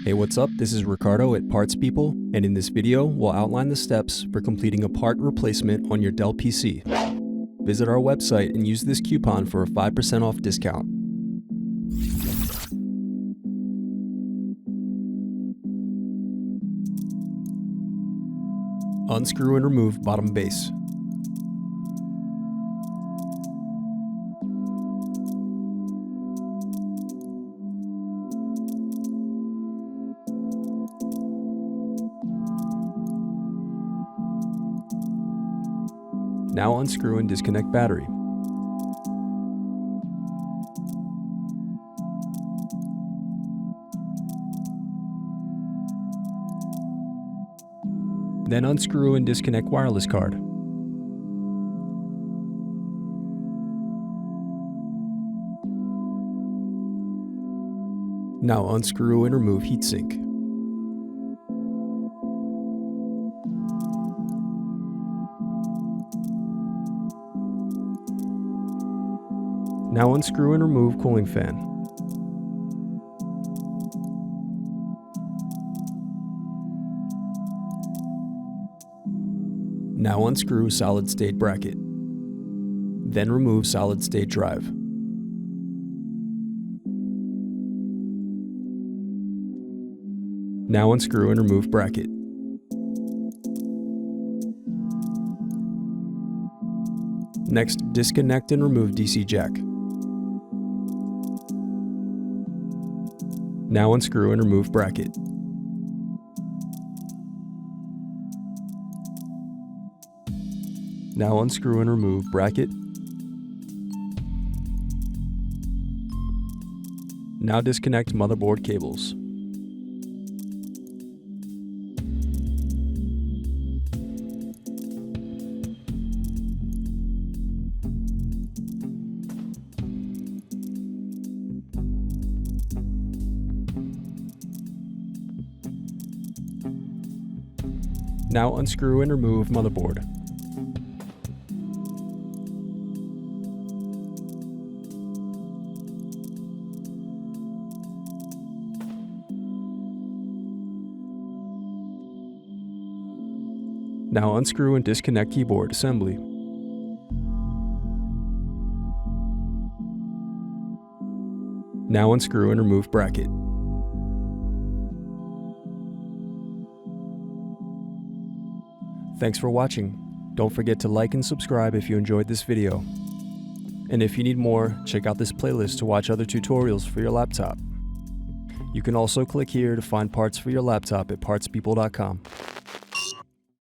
Hey, what's up? This is Ricardo at Parts People, and in this video, we'll outline the steps for completing a part replacement on your Dell PC. Visit our website and use this coupon for a 5% off discount. Unscrew and remove bottom base. Now unscrew and disconnect battery. Then unscrew and disconnect wireless card. Now unscrew and remove heatsink. Now unscrew and remove cooling fan. Now unscrew solid state bracket. Then remove solid state drive. Now unscrew and remove bracket. Next, disconnect and remove DC jack. Now unscrew and remove bracket. Now unscrew and remove bracket. Now disconnect motherboard cables. Now unscrew and remove motherboard. Now unscrew and disconnect keyboard assembly. Now unscrew and remove bracket. Thanks for watching. Don't forget to like and subscribe if you enjoyed this video. And if you need more, check out this playlist to watch other tutorials for your laptop. You can also click here to find parts for your laptop at partspeople.com.